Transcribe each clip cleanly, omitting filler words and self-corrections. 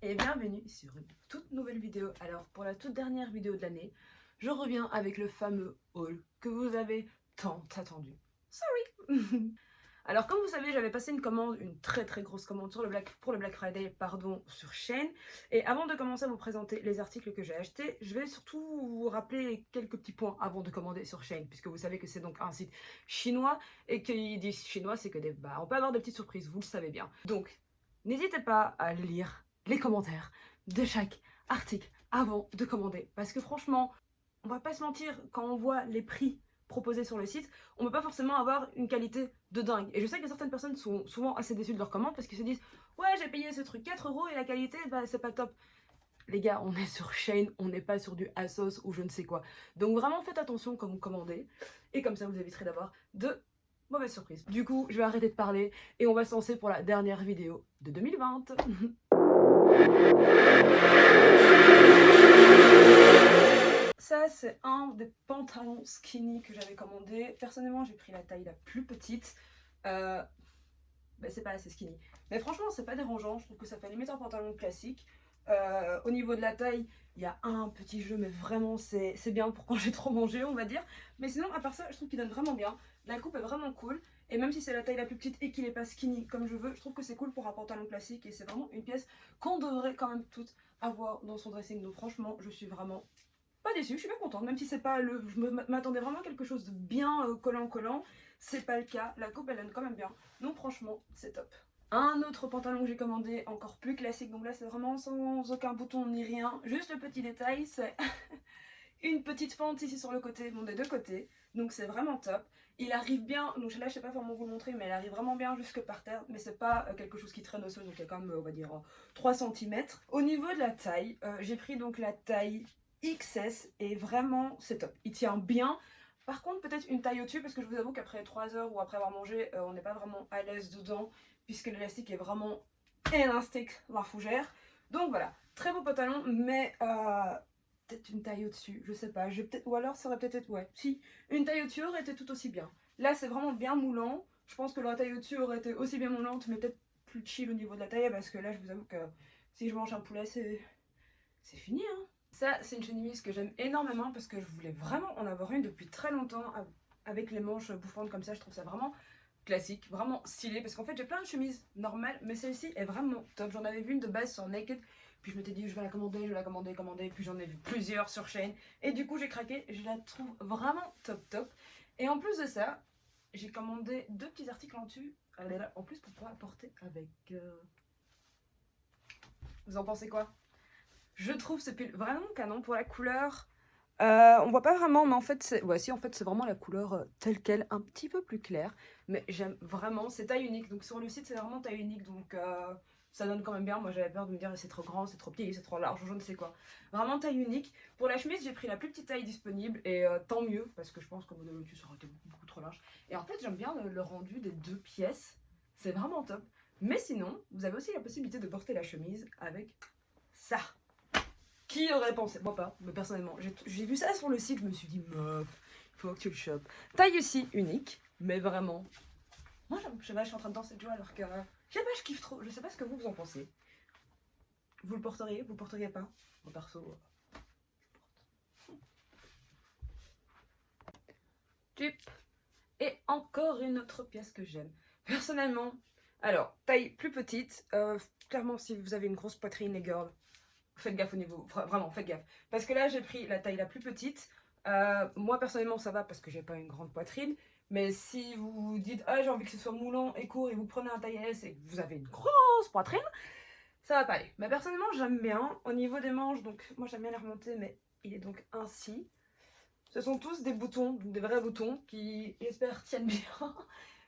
Et bienvenue sur une toute nouvelle vidéo. Alors pour la toute dernière vidéo de l'année, je reviens avec le fameux haul que vous avez tant attendu. Sorry. Alors comme vous savez, j'avais passé une commande, une très grosse commande pour le Black Friday, pardon, sur Shein. Et avant de commencer à vous présenter les articles que j'ai achetés, je vais surtout vous rappeler quelques petits points avant de commander sur Shein, puisque vous savez que c'est donc un site chinois, et qu'ils disent chinois, c'est que on peut avoir des petites surprises, vous le savez bien. Donc, n'hésitez pas à lire les commentaires de chaque article avant de commander, parce que franchement, on va pas se mentir, quand on voit les prix proposés sur le site, on peut pas forcément avoir une qualité de dingue. Et je sais que certaines personnes sont souvent assez déçues de leur commande parce qu'ils se disent ouais, j'ai payé ce truc 4 € et la qualité, bah c'est pas top. Les gars, on est sur Shein, on n'est pas sur du ASOS ou je ne sais quoi. Donc vraiment faites attention quand vous commandez et comme ça vous éviterez d'avoir de mauvaises surprises. Du coup, je vais arrêter de parler et on va se lancer pour la dernière vidéo de 2020. Ça, c'est un des pantalons skinny que j'avais commandé. Personnellement, j'ai pris la taille la plus petite. C'est pas assez skinny. Mais franchement, c'est pas dérangeant. Je trouve que ça fait limite un pantalon classique. Au niveau de la taille, il y a un petit jeu, mais vraiment, c'est bien pour quand j'ai trop mangé, on va dire. Mais sinon, à part ça, je trouve qu'il donne vraiment bien. La coupe est vraiment cool. Et même si c'est la taille la plus petite et qu'il est pas skinny comme je veux, je trouve que c'est cool pour un pantalon classique. Et c'est vraiment une pièce qu'on devrait quand même toutes avoir dans son dressing. Donc franchement, je suis vraiment pas déçue, je suis pas contente, même si c'est pas le. Je m'attendais vraiment à quelque chose de bien collant, c'est pas le cas. La coupe elle donne quand même bien, donc franchement c'est top. Un autre pantalon que j'ai commandé, encore plus classique, donc là c'est vraiment sans aucun bouton ni rien, juste le petit détail, c'est une petite fente ici sur le côté, bon des deux côtés, donc c'est vraiment top. Il arrive bien, donc là je sais pas comment vous le montrer, mais il arrive vraiment bien jusque par terre, mais c'est pas quelque chose qui traîne au sol, donc il y a quand même on va dire 3 cm. Au niveau de la taille, j'ai pris donc la taille XS et vraiment c'est top, il tient bien. Par contre peut-être une taille au-dessus parce que je vous avoue qu'après 3 heures ou après avoir mangé, on n'est pas vraiment à l'aise dedans puisque l'élastique est vraiment élastique, la fougère. Donc voilà, très beau pantalon, mais peut-être une taille au-dessus, je sais pas, ou alors ça aurait peut-être été, ouais, si, une taille au-dessus aurait été tout aussi bien. Là c'est vraiment bien moulant, je pense que la taille au-dessus aurait été aussi bien moulante, mais peut-être plus chill au niveau de la taille, parce que là je vous avoue que si je mange un poulet c'est fini hein. Ça c'est une chemise que j'aime énormément parce que je voulais vraiment en avoir une depuis très longtemps, avec les manches bouffantes comme ça, je trouve ça vraiment classique, vraiment stylé, parce qu'en fait j'ai plein de chemises normales, mais celle-ci est vraiment top. J'en avais vu une de base sur Naked, puis je m'étais dit je vais la commander, puis j'en ai vu plusieurs sur Shein, et du coup j'ai craqué, je la trouve vraiment top. Et en plus de ça, j'ai commandé deux petits articles en dessus, en plus pour pouvoir porter avec... Vous en pensez quoi? Je trouve ce pull vraiment canon pour la couleur. On voit pas vraiment, mais en fait, c'est ouais, si, en fait, c'est vraiment la couleur telle quelle, un petit peu plus claire. Mais j'aime vraiment, c'est taille unique. Donc sur le site, c'est vraiment taille unique. Donc ça donne quand même bien. Moi, j'avais peur de me dire c'est trop grand, c'est trop petit, c'est trop large, je ne sais quoi. Vraiment taille unique. Pour la chemise, j'ai pris la plus petite taille disponible. Et tant mieux, parce que je pense que mon modèle au-dessus, ça aurait été beaucoup trop large. Et en fait, j'aime bien le rendu des deux pièces. C'est vraiment top. Mais sinon, vous avez aussi la possibilité de porter la chemise avec ça. Qui aurait pensé? Moi pas, mais personnellement. J'ai vu ça sur le site, je me suis dit, meuf, il faut que tu le chopes. Taille aussi unique, mais vraiment. Moi, je sais pas, je suis en train de danser de joie alors que. Je sais pas, je kiffe trop. Je sais pas ce que vous en pensez. Vous le porteriez? Vous le porteriez pas? Moi perso, je porte. Tip. Et encore une autre pièce que j'aime. Personnellement, alors, taille plus petite. Clairement, si vous avez une grosse poitrine, les girls, faites gaffe au niveau, vraiment faites gaffe. Parce que là j'ai pris la taille la plus petite. Moi personnellement ça va parce que j'ai pas une grande poitrine. Mais si vous dites ah j'ai envie que ce soit moulant et court et vous prenez un taille S et que vous avez une grosse poitrine, ça va pas aller. Mais personnellement j'aime bien. Au niveau des manches, donc moi j'aime bien les remonter, mais il est donc ainsi. Ce sont tous des boutons, donc des vrais boutons qui j'espère tiennent bien.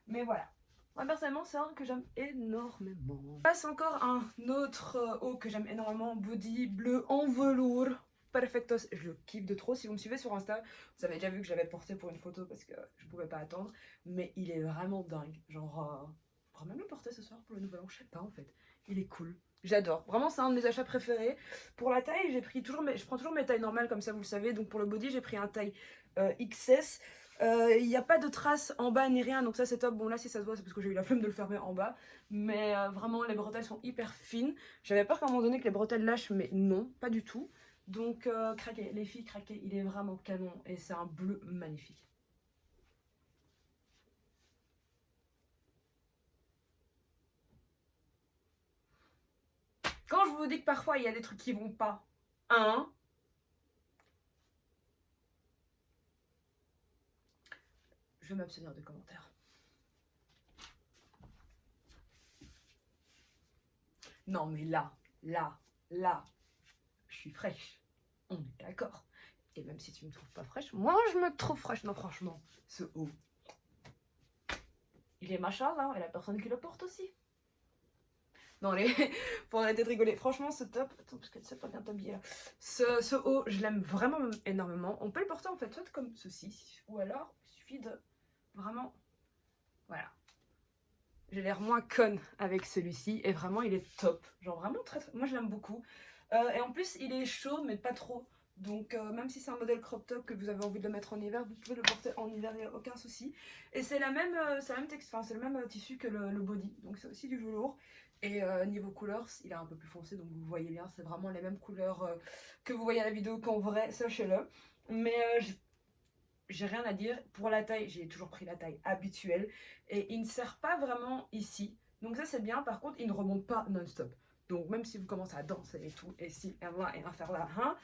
Mais voilà. Moi personnellement c'est un que j'aime énormément. Passe encore un autre haut que j'aime énormément, body bleu en velours. Perfectos, je le kiffe de trop. Si vous me suivez sur Insta, vous avez déjà vu que j'avais porté pour une photo parce que je pouvais pas attendre. Mais il est vraiment dingue. Genre, je pourrais même le porter ce soir pour le nouvel an, je sais pas en fait. Il est cool. J'adore. Vraiment, c'est un de mes achats préférés. Pour la taille, je prends toujours mes tailles normales comme ça, vous le savez. Donc pour le body, j'ai pris un taille XS. Il n'y a pas de traces en bas ni rien, donc ça c'est top. Bon là si ça se voit c'est parce que j'ai eu la flemme de le fermer en bas. Mais vraiment les bretelles sont hyper fines. J'avais peur qu'à un moment donné que les bretelles lâchent, mais non, pas du tout. Donc craquez, les filles craquez, il est vraiment canon et c'est un bleu magnifique. Quand je vous dis que parfois il y a des trucs qui vont pas, hein, je vais m'abstenir de commentaires. Non mais là, je suis fraîche. On est d'accord. Et même si tu me trouves pas fraîche, moi je me trouve fraîche. Non franchement, ce haut. Il est machin là, et la personne qui le porte aussi. Non les, pour arrêter de rigoler. Franchement ce top, attends parce que tu sais pas bien t'habiller là. Ce haut, je l'aime vraiment énormément. On peut le porter en fait soit comme ceci, ou alors il suffit de vraiment, voilà. J'ai l'air moins conne avec celui-ci et vraiment il est top. Genre vraiment très, moi je l'aime beaucoup. Et en plus il est chaud mais pas trop. Donc même si c'est un modèle crop top que vous avez envie de le mettre en hiver, vous pouvez le porter en hiver, il n'y a aucun souci. Et c'est la même, c'est le même tissu que le body. Donc c'est aussi du velours. Et niveau couleur, il est un peu plus foncé, donc vous voyez bien, c'est vraiment les mêmes couleurs que vous voyez à la vidéo qu'en vrai, sachez-le. Mais j'ai rien à dire. Pour la taille, j'ai toujours pris la taille habituelle. Et il ne serre pas vraiment ici. Donc ça c'est bien. Par contre, il ne remonte pas non-stop. Donc même si vous commencez à danser et tout, et si, et là, et à faire là, hein,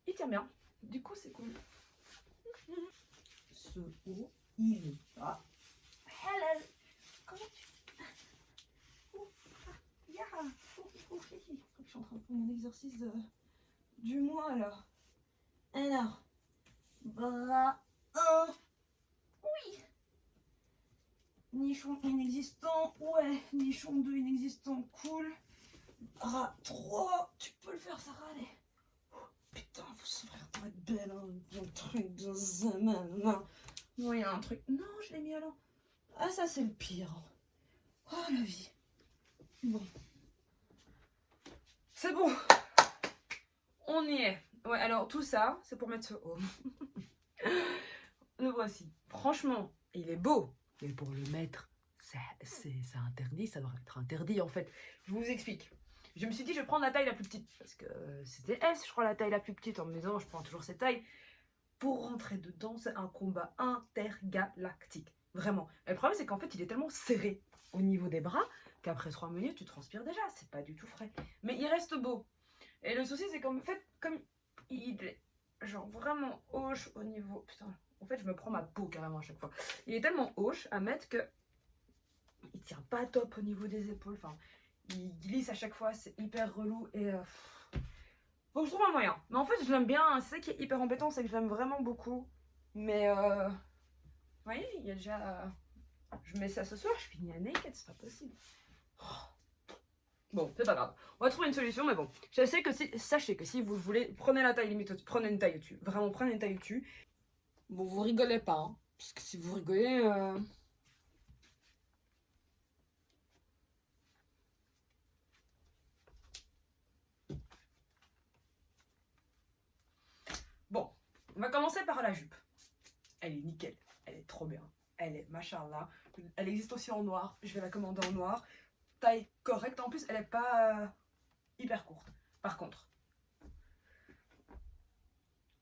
il tient bien. Du coup, c'est cool. Ce haut, il est pas. Hello. Comment tu... Yeah. Je suis en train de faire mon exercice du mois alors. Alors, bras 1. Oui. Nichon inexistant. Ouais. Nichon 2 inexistant. Cool. Bras 3. Tu peux le faire, Sarah. Allez. Putain, faut s'ouvrir pour être belle, hein. Un truc de zaman. Non, il y a un truc. Non, je l'ai mis à l'en. Ah, ça, c'est le pire. Oh, la vie. Bon. C'est bon. On y est. Ouais, alors tout ça, c'est pour mettre ce haut. Le voici. Franchement, il est beau. Mais pour le mettre, c'est interdit. Ça devrait être interdit, en fait. Je vous explique. Je me suis dit, je vais prendre la taille la plus petite. Parce que c'était S, je crois, la taille la plus petite. En me disant, je prends toujours cette taille. Pour rentrer dedans, c'est un combat intergalactique. Vraiment. Et le problème, c'est qu'en fait, il est tellement serré au niveau des bras qu'après 3 minutes, tu transpires déjà. C'est pas du tout frais. Mais il reste beau. Et le souci, c'est qu'en fait, comme il est genre vraiment hoche au niveau... Putain, en fait, je me prends ma peau carrément à chaque fois. Il est tellement hoche à mettre que il tient pas top au niveau des épaules. Enfin, il glisse à chaque fois. C'est hyper relou et... Faut que je trouve un moyen. Mais en fait, je l'aime bien. C'est ça qui est hyper embêtant, c'est que je l'aime vraiment beaucoup. Mais vous voyez, il y a déjà... je mets ça ce soir, je finis à naked, c'est pas possible. Oh. Bon, c'est pas grave. On va trouver une solution, mais bon. Je sais que sachez que si vous voulez, prenez la taille limite, prenez une taille au-dessus. Vraiment, prenez une taille au-dessus. Bon, vous rigolez pas, hein. Parce que si vous rigolez... Bon, on va commencer par la jupe. Elle est nickel, elle est trop bien. Elle est machallah. Elle existe aussi en noir, je vais la commander en noir. Taille correcte, en plus elle est pas hyper courte. Par contre,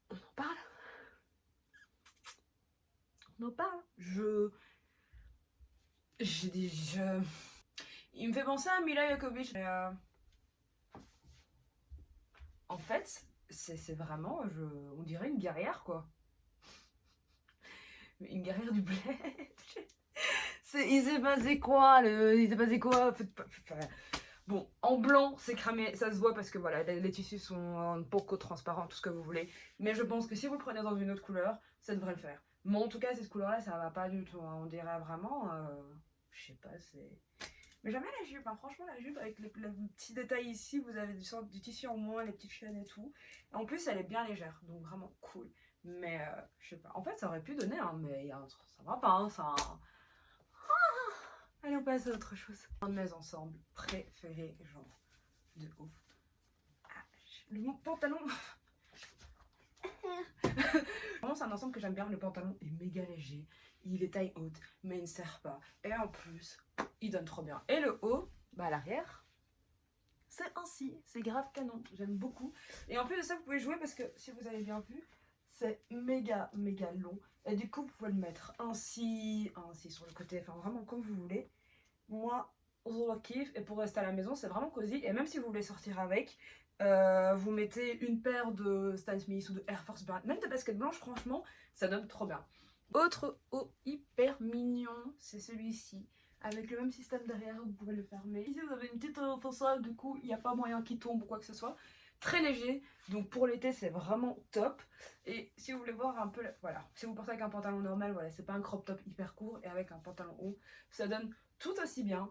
on en parle. On en parle. Il me fait penser à Mila Jokovic. En fait, c'est vraiment, on dirait une guerrière quoi. Une guerrière du bled. Il s'est passé quoi Bon, en blanc, c'est cramé, ça se voit parce que voilà, les tissus sont beaucoup transparents, tout ce que vous voulez. Mais je pense que si vous le prenez dans une autre couleur, ça devrait le faire. Mais en tout cas, cette couleur-là, ça va pas du tout. Hein. On dirait vraiment, je sais pas, c'est... Mais j'aime bien la jupe, hein. Franchement, la jupe avec les petits détails ici, vous avez du tissu en moins, les petites chaînes et tout. En plus, elle est bien légère, donc vraiment cool. Mais je sais pas, en fait, ça aurait pu donner, hein, mais ça va pas, hein, ça... Allez, on passe à autre chose. Un de mes ensembles préférés, genre, de ouf. Ah, le pantalon... Vraiment, c'est un ensemble que j'aime bien. Le pantalon est méga léger. Il est taille haute, mais il ne serre pas. Et en plus, il donne trop bien. Et le haut, bah à l'arrière, c'est ainsi. C'est grave canon. J'aime beaucoup. Et en plus de ça, vous pouvez jouer parce que si vous avez bien vu, c'est méga long. Et du coup, vous pouvez le mettre ainsi sur le côté. Enfin, vraiment comme vous voulez. Moi, je le kiffe. Et pour rester à la maison, c'est vraiment cosy. Et même si vous voulez sortir avec, vous mettez une paire de Stan Smith ou de Air Force One, même de baskets blanches, franchement, ça donne trop bien. Autre haut hyper mignon, c'est celui-ci. Avec le même système derrière, vous pouvez le fermer. Ici, vous avez une petite façade, du coup, il n'y a pas moyen qu'il tombe ou quoi que ce soit. Très léger, donc pour l'été, c'est vraiment top. Et si vous voulez voir un peu, voilà, si vous portez avec un pantalon normal, voilà, c'est pas un crop top hyper court, et avec un pantalon haut, ça donne tout aussi bien.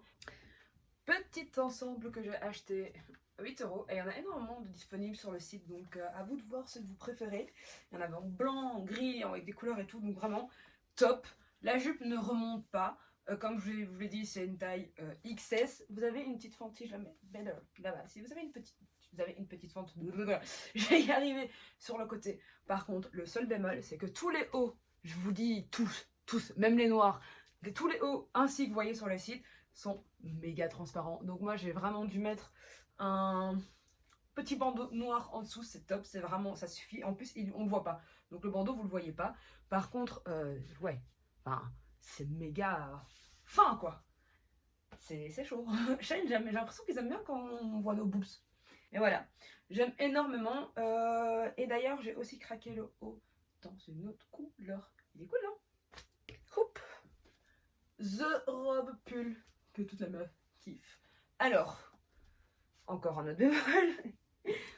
Petit ensemble que j'ai acheté 8 €, et il y en a énormément de disponibles sur le site, donc à vous de voir ce que vous préférez. Il y en avait en blanc, en gris, avec des couleurs et tout, donc vraiment top. La jupe ne remonte pas, comme je vous l'ai dit, c'est une taille XS. Vous avez une petite fente, si jamais, better, là-bas, si vous avez une petite fente, je vais y arriver sur le côté. Par contre, le seul bémol, c'est que tous les hauts, je vous dis tous, même les noirs, tous les hauts ainsi que vous voyez sur le site, sont méga transparents. Donc moi j'ai vraiment dû mettre un petit bandeau noir en dessous, c'est top, c'est vraiment, ça suffit. En plus on ne voit pas, donc le bandeau vous le voyez pas. Par contre, ouais, enfin, c'est méga fin quoi. C'est chaud. Shane, j'ai l'impression qu'ils aiment bien quand on voit nos boobs. Mais voilà, j'aime énormément. Et d'ailleurs j'ai aussi craqué le haut dans une autre couleur. Il est cool hein. Hop. The robe pull que toute la meuf kiffe. Alors, encore un autre bémol.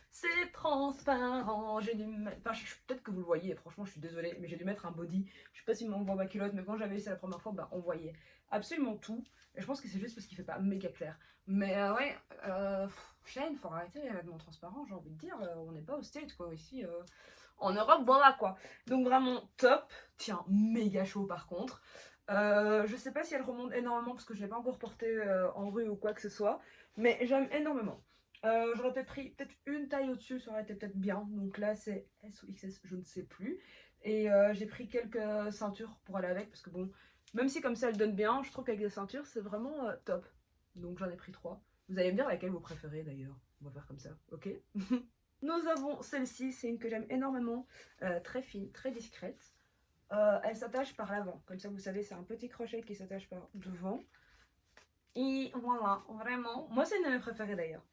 C'est transparent. J'ai dû mettre. Enfin, peut-être que vous le voyez, franchement, je suis désolée, mais j'ai dû mettre un body. Je sais pas si on voit ma culotte, mais quand j'avais essayé la première fois, bah, on voyait absolument tout. Et je pense que c'est juste parce qu'il fait pas méga clair. Mais ouais, Shane, faut arrêter les vêtements transparents, j'ai envie de dire. On n'est pas au States, quoi, ici. En Europe, voilà, quoi. Donc, vraiment top. Tiens, méga chaud, par contre. Je sais pas si elle remonte énormément parce que je l'ai pas encore portée en rue ou quoi que ce soit, mais j'aime énormément. J'aurais peut-être pris une taille au-dessus, ça aurait été peut-être bien. Donc là c'est S ou XS, je ne sais plus. Et j'ai pris quelques ceintures pour aller avec parce que bon, même si comme ça elle donne bien, je trouve qu'avec des ceintures c'est vraiment top. Donc j'en ai pris 3. Vous allez me dire laquelle vous préférez d'ailleurs. On va faire comme ça, ok? Nous avons celle-ci, c'est une que j'aime énormément, très fine, très discrète. Elle s'attache par l'avant, comme ça vous savez c'est un petit crochet qui s'attache par devant. Et voilà, vraiment, moi c'est une de mes préférées d'ailleurs.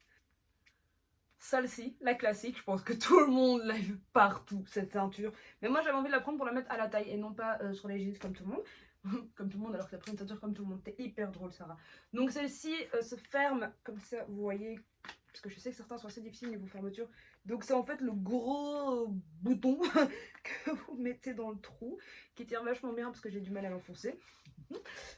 Celle-ci, la classique, je pense que tout le monde l'a vu partout cette ceinture. Mais moi j'avais envie de la prendre pour la mettre à la taille et non pas sur les jeans comme tout le monde. Comme tout le monde alors que t'as pris une ceinture comme tout le monde, t'es hyper drôle Sarah. Donc celle-ci se ferme comme ça, vous voyez, parce que je sais que certains sont assez difficiles niveau fermeture. Donc c'est en fait le gros bouton que vous mettez dans le trou, qui tient vachement bien parce que j'ai du mal à l'enfoncer.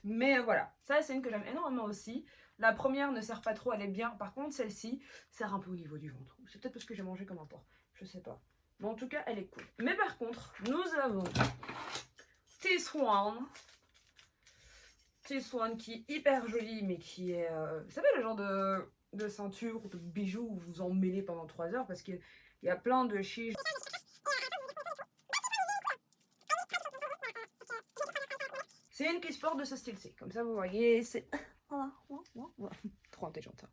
Mais voilà, ça c'est une que j'aime énormément aussi. La première ne sert pas trop, elle est bien. Par contre celle-ci sert un peu au niveau du ventre. C'est peut-être parce que j'ai mangé comme un porc, je sais pas. Mais en tout cas elle est cool. Mais par contre, nous avons T-Swan. T-Swan qui est hyper jolie mais qui est... vous savez le genre de ceinture ou de bijoux où vous en mêlez pendant 3 heures parce qu'il y a plein de chiches. C'est une qui se porte de ce style-ci. Comme ça vous voyez, c'est... Voilà. Trop intelligente.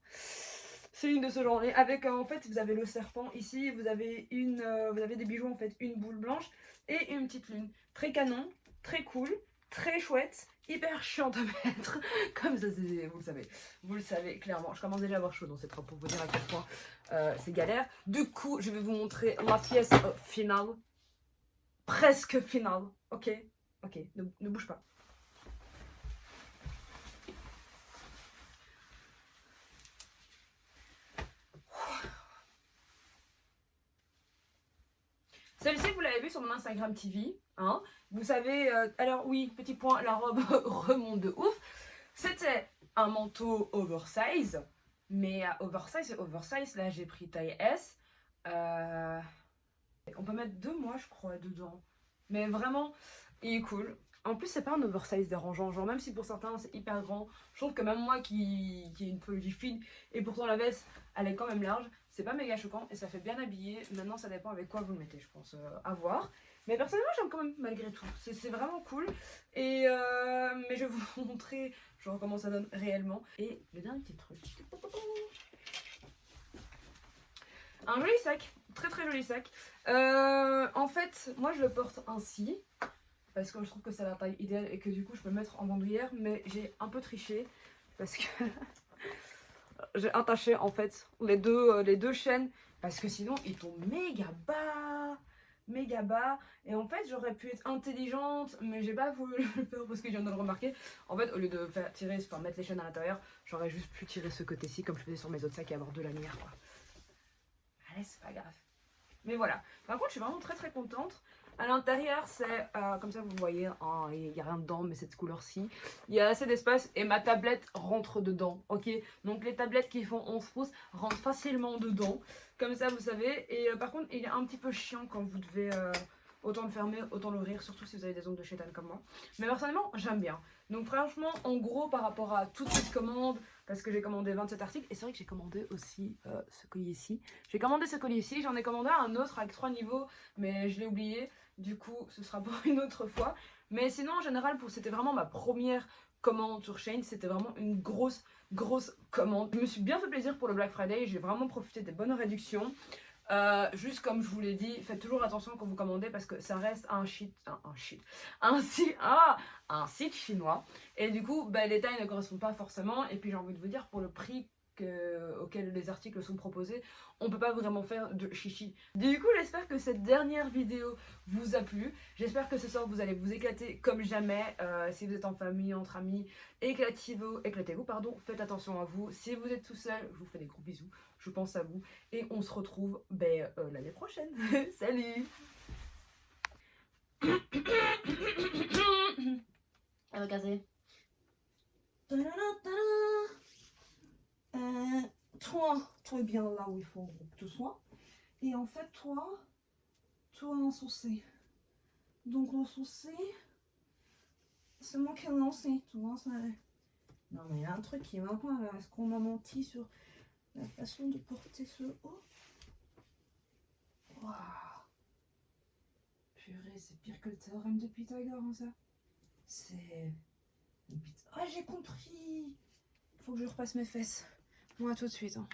C'est une de ce genre. Et avec en fait vous avez le serpent ici, vous avez des bijoux en fait, une boule blanche et une petite lune. Très canon, très cool, très chouette, hyper chiante à mettre. Comme ça, vous le savez clairement. Je commence déjà à avoir chaud dans cette robe pour vous dire à quel point c'est galère. Du coup, je vais vous montrer la pièce finale, presque finale. Ok, ne bouge pas. Celle-ci, vous l'avez vue sur mon Instagram TV. Hein. Vous savez, alors oui, petit point, la robe remonte de ouf. C'était un manteau oversize. Mais oversize, là j'ai pris taille S. On peut mettre 2 mois, je crois, dedans. Mais vraiment, il est cool. En plus, c'est pas un oversize dérangeant, genre même si pour certains c'est hyper grand, je trouve que même moi qui ai une folie fine et pourtant la veste elle est quand même large, c'est pas méga choquant et ça fait bien habillé. Maintenant, ça dépend avec quoi vous le mettez, je pense, à voir. Mais personnellement, j'aime quand même malgré tout, c'est vraiment cool. Et mais je vais vous montrer genre comment ça donne réellement. Et le dernier petit truc. Un joli sac, très très joli sac. En fait, moi je le porte ainsi parce que je trouve que c'est la taille idéale et que du coup je peux le mettre en bandoulière, mais j'ai un peu triché parce que j'ai attaché en fait les deux chaînes parce que sinon ils tombent méga bas, et en fait j'aurais pu être intelligente mais j'ai pas voulu le faire parce que je viens de le remarquer. En fait, au lieu de faire tirer, enfin mettre les chaînes à l'intérieur, j'aurais juste pu tirer ce côté-ci comme je faisais sur mes autres sacs et avoir de la lumière quoi. Allez, c'est pas grave. Mais voilà. Par contre, je suis vraiment très très contente. À l'intérieur, c'est comme ça, vous voyez, il n'y a rien dedans, mais cette couleur-ci. Il y a assez d'espace et ma tablette rentre dedans. Ok, donc les tablettes qui font 11 pouces rentrent facilement dedans. Comme ça, vous savez. Et par contre, il est un petit peu chiant quand vous devez autant le fermer, autant l'ouvrir, surtout si vous avez des ongles de chétane comme moi. Mais personnellement, j'aime bien. Donc franchement, en gros, par rapport à toutes ces commandes, parce que j'ai commandé 27 articles, et c'est vrai que j'ai commandé aussi ce collier-ci. J'ai commandé ce collier-ci, j'en ai commandé un autre avec 3 niveaux, mais je l'ai oublié. Du coup, ce sera pour une autre fois. Mais sinon, en général, c'était vraiment ma première commande sur Shein. C'était vraiment une grosse commande. Je me suis bien fait plaisir pour le Black Friday. J'ai vraiment profité des bonnes réductions. Juste comme je vous l'ai dit, faites toujours attention quand vous commandez parce que ça reste un site chinois. Et du coup, bah, les tailles ne correspondent pas forcément. Et puis j'ai envie de vous dire, pour le prix auquel les articles sont proposés, on peut pas vraiment faire de chichi. Du coup, j'espère que cette dernière vidéo vous a plu. J'espère que ce soir vous allez vous éclater comme jamais. Si vous êtes en famille, entre amis, éclatez-vous, pardon. Faites attention à vous. Si vous êtes tout seul, je vous fais des gros bisous. Je pense à vous. Et on se retrouve l'année prochaine. Salut. Regardez. Toi est bien là où il faut que tu sois. Et en fait, toi un sourcil. Donc le sourcil, c'est moi qui ai lancé, tu vois. Ça... Non mais il y a un truc qui va pas là. Est-ce qu'on m'a menti sur la façon de porter ce haut? Waouh. Purée, c'est pire que le théorème de Pythagore, hein, ça. C'est... Ah, j'ai compris. Faut que je repasse mes fesses. Moi, tout de suite. Hein.